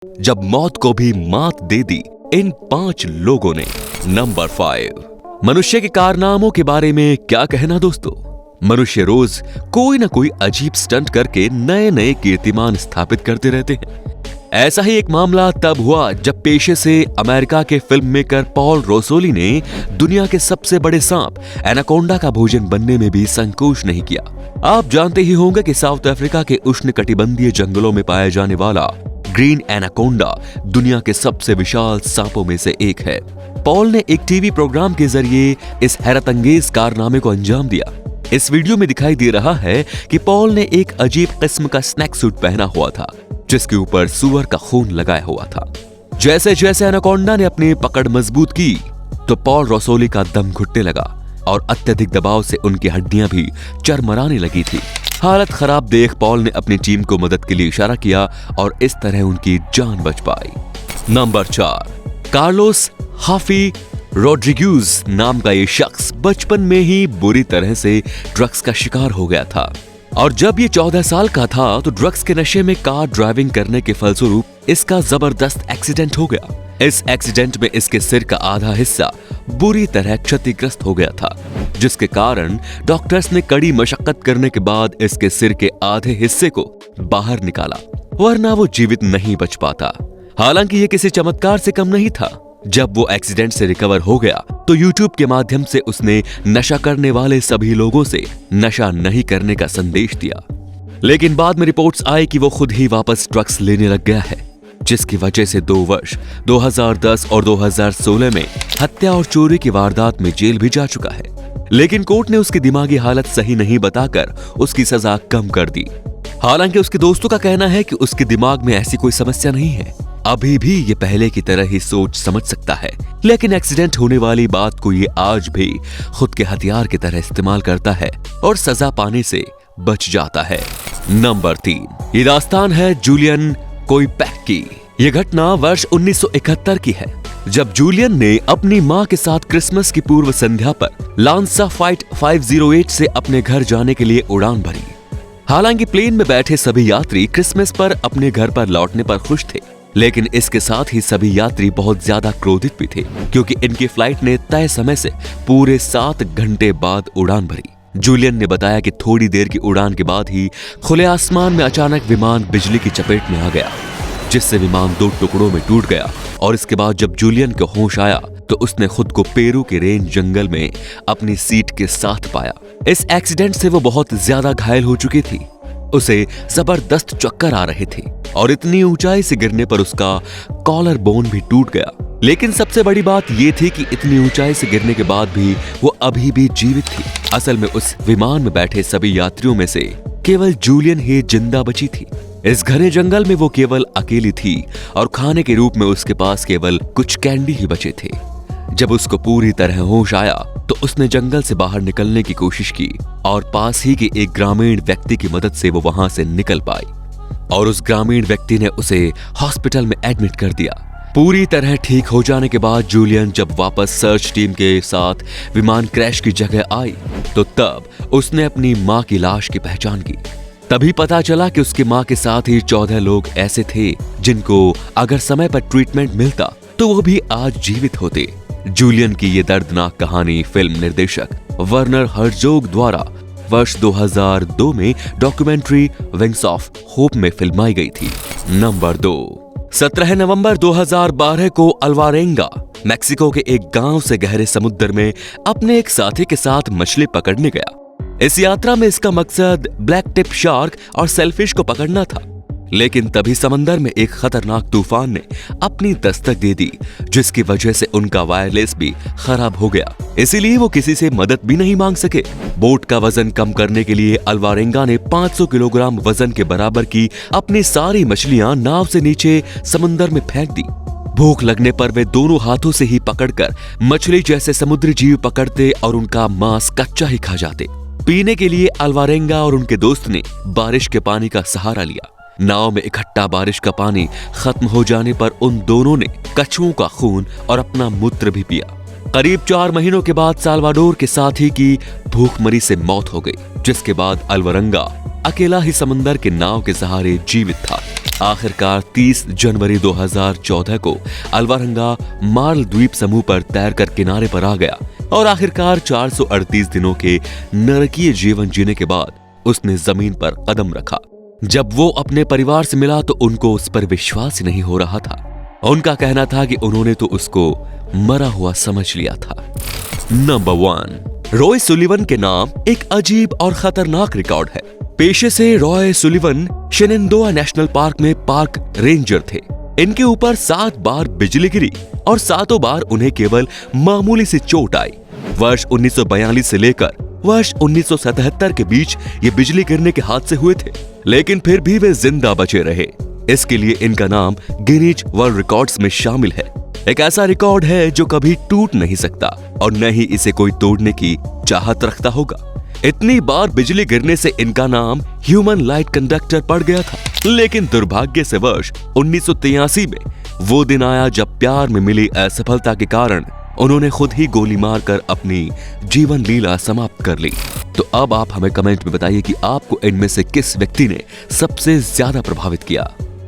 जब मौत को भी मात दे दी इन 5 लोगों ने। नंबर 5, मनुष्य के कारनामों के बारे में क्या कहना दोस्तों। मनुष्य रोज कोई ना कोई अजीब स्टंट करके नए नए कीर्तिमान स्थापित करते रहते हैं। ऐसा ही एक मामला तब हुआ जब पेशे से अमेरिका के फिल्म मेकर पॉल रोसोली ने दुनिया के सबसे बड़े सांप एनाकोंडा का भोजन बनने में भी संकोच नहीं किया। आप जानते ही होंगे कि साउथ अफ्रीका के उष्णकटिबंधीय जंगलों में पाया जाने वाला ग्रीन एनाकोंडा दुनिया के सबसे विशाल सांपों में से एक है। पॉल ने एक टीवी प्रोग्राम के जरिए इस हैरतअंगेज कारनामे को अंजाम दिया। इस वीडियो में दिखाई दे रहा है कि पॉल ने एक अजीब किस्म का स्नैक सूट पहना हुआ था जिसके ऊपर सूअर का खून लगाया हुआ था। जैसे जैसे एनाकोंडा ने अपनी पकड़ मजबूत की तो पॉल रोसोली का दम घुटने लगा और अत्यधिक दबाव से उनकी हड्डियां भी चरमराने लगी थी। हालत खराब देख पॉल ने अपनी टीम को मदद के लिए इशारा किया और इस तरह उनकी जान बच पाई। नंबर 4, कार्लोस हाफी रोड्रिग्यूज नाम का ये शख्स बचपन में ही बुरी तरह से ड्रग्स का शिकार हो गया था और जब ये 14 साल का था तो ड्रग्स के नशे में कार ड्राइविंग करने के फलस्वरूप इसका जबरदस्त एक्सीडेंट हो गया। इस एक्सीडेंट में इसके सिर का आधा हिस्सा बुरी तरह क्षतिग्रस्त हो गया था, जिसके कारण डॉक्टर्स ने कड़ी मशक्कत करने के बाद इसके सिर के आधे हिस्से को बाहर निकाला, वरना वो जीवित नहीं बच पाता। हालांकि ये किसी चमत्कार से कम नहीं था। जब वो एक्सीडेंट से रिकवर हो गया तो यूट्यूब के माध्यम से उसने नशा करने वाले सभी लोगों से नशा नहीं करने का संदेश दिया। लेकिन बाद में रिपोर्ट्स आई कि वो खुद ही वापस ड्रग्स लेने लग गया है, जिसकी वजह से 2 वर्ष 2010 और 2016 में हत्या और चोरी की वारदात में जेल भी जा चुका है। लेकिन कोर्ट ने उसकी दिमागी हालत सही नहीं बताकर उसकी सजा कम कर दी। हालांकि उसके दोस्तों का कहना है कि उसके दिमाग में ऐसी कोई समस्या नहीं है, अभी भी ये पहले की तरह ही सोच समझ सकता है। लेकिन एक्सीडेंट होने वाली बात को ये आज भी खुद के हथियार की तरह इस्तेमाल करता है और सजा पाने से बच जाता है। नंबर 3, ये दास्तान है जूलियन कोइपेक की। ये घटना वर्ष 1971 की है, जब जूलियन ने अपनी मां के साथ क्रिसमस की पूर्व संध्या पर लांसा फ्लाइट 508 से अपने घर जाने के लिए उड़ान भरी। हालांकि प्लेन में बैठे सभी यात्री क्रिसमस पर अपने घर पर लौटने पर खुश थे, लेकिन इसके साथ ही सभी यात्री बहुत ज्यादा क्रोधित भी थे क्योंकि इनकी फ्लाइट ने तय समय से पूरे 7 घंटे बाद उड़ान भरी। जूलियन ने बताया कि थोड़ी देर की उड़ान के बाद ही खुले आसमान में अचानक विमान बिजली की चपेट में आ गया, जिससे विमान 2 टुकड़ों में टूट गया। और इसके बाद जब जूलियन को होश आया तो उसने खुद को पेरू के रेंज जंगल में अपनी सीट के साथ पाया। इस एक्सीडेंट से वो बहुत ज्यादा घायल हो चुकी थी, उसे जबरदस्त चक्कर आ रहे थे और इतनी ऊंचाई से गिरने पर उसका कॉलर बोन भी टूट गया। लेकिन सबसे बड़ी बात ये थी कि इतनी ऊंचाई से गिरने के बाद भी वो अभी भी जीवित थी। असल में उस विमान में बैठे सभी यात्रियों में से केवल जूलियन ही जिंदा बची थी। इस घने जंगल में वो केवल अकेली थी और खाने के रूप में उसके पास केवल कुछ कैंडी ही बचे थे। जब उसको पूरी तरह होश आया तो उसने जंगल से बाहर निकलने की कोशिश की और पास ही के एक ग्रामीण व्यक्ति की मदद से वो वहां से निकल पाई और उस ग्रामीण व्यक्ति ने उसे हॉस्पिटल में एडमिट कर दिया। पूरी तरह ठीक हो जाने के बाद जूलियन जब वापस सर्च टीम के साथ विमान क्रैश की जगह आई तो तब उसने अपनी मां की लाश की पहचान की। तभी पता चला कि उसकी मां के साथ ही 14 लोग ऐसे थे जिनको अगर समय पर ट्रीटमेंट मिलता तो वो भी आज जीवित होते। जूलियन की ये दर्दनाक कहानी फिल्म निर्देशक वर्नर हर्जोग द्वारा वर्ष 2002 में डॉक्यूमेंट्री विंग्स ऑफ होप में फिल्माई गई थी। नंबर 2, 17 नवंबर 2012 को अल्वारेंगा मैक्सिको के एक गांव से गहरे समुद्र में अपने एक साथी के साथ मछली पकड़ने गया। इस यात्रा में इसका मकसद ब्लैक टिप शार्क और सेलफिश को पकड़ना था, लेकिन तभी समंदर में एक खतरनाक तूफान ने अपनी दस्तक दे दी, जिसकी वजह से उनका वायरलेस भी खराब हो गया। इसीलिए वो किसी से मदद भी नहीं मांग सके। बोट का वजन कम करने के लिए अल्वारेंगा ने 500 किलोग्राम वजन के बराबर की अपनी सारी मछलियां नाव से नीचे समंदर में फेंक दी। भूख लगने पर वे दोनों हाथों से ही पकड़कर मछली जैसे समुद्री जीव पकड़ते और उनका मांस कच्चा ही खा जाते। पीने के लिए अल्वारेंगा और उनके दोस्त ने बारिश के पानी का सहारा लिया। नाव में इकट्ठा बारिश का पानी खत्म हो जाने पर उन दोनों ने कछुओं का खून और अपना मूत्र भी पिया। करीब 4 महीनों के बाद साल्वाडोर के साथी की भूखमरी से मौत हो गई, जिसके बाद अल्वारेंगा अकेला ही समंदर के नाव के सहारे जीवित था। आखिरकार 30 जनवरी 2014 को अल्वारंगा मार्ल द्वीप समूह पर तैरकर किनारे पर आ गया और आखिरकार 438 दिनों के नरकीय जीवन जीने के बाद उसने जमीन पर कदम रखा। जब वो अपने परिवार से मिला तो उनको उस पर विश्वास ही नहीं हो रहा था। उनका कहना था कि उन्होंने तो उसको मरा हुआ समझ लिया था। नंबर 1, रॉय सुलिवन के नाम एक अजीब और खतरनाक रिकॉर्ड है। पेशे से रॉय सुलिवन शेननडोआ नेशनल पार्क में पार्क रेंजर थे। इनके ऊपर 7 बार बिजली गिरी और 7 बार उन्हें केवल मामूली सी चोट आई। वर्ष 1942 से लेकर वर्ष 1977 के बीच ये बिजली गिरने के हादसे हुए थे, लेकिन फिर भी वे जिंदा बचे रहे। इसके लिए इनका नाम गिनीज वर्ल्ड रिकॉर्ड्स में शामिल है। एक ऐसा रिकॉर्ड है जो कभी टूट नहीं सकता और न ही इसे कोई तोड़ने की चाहत रखता होगा। इतनी बार बिजली गिरने से इनका नाम ह्यूमन लाइट कंडक्टर पड़ गया था। लेकिन दुर्भाग्य से वर्ष 1983 में वो दिन आया जब प्यार में मिली असफलता के कारण उन्होंने खुद ही गोली मारकर अपनी जीवन लीला समाप्त कर ली। तो अब आप हमें कमेंट में बताइए कि आपको इनमें से किस व्यक्ति ने सबसे ज्यादा प्रभावित किया।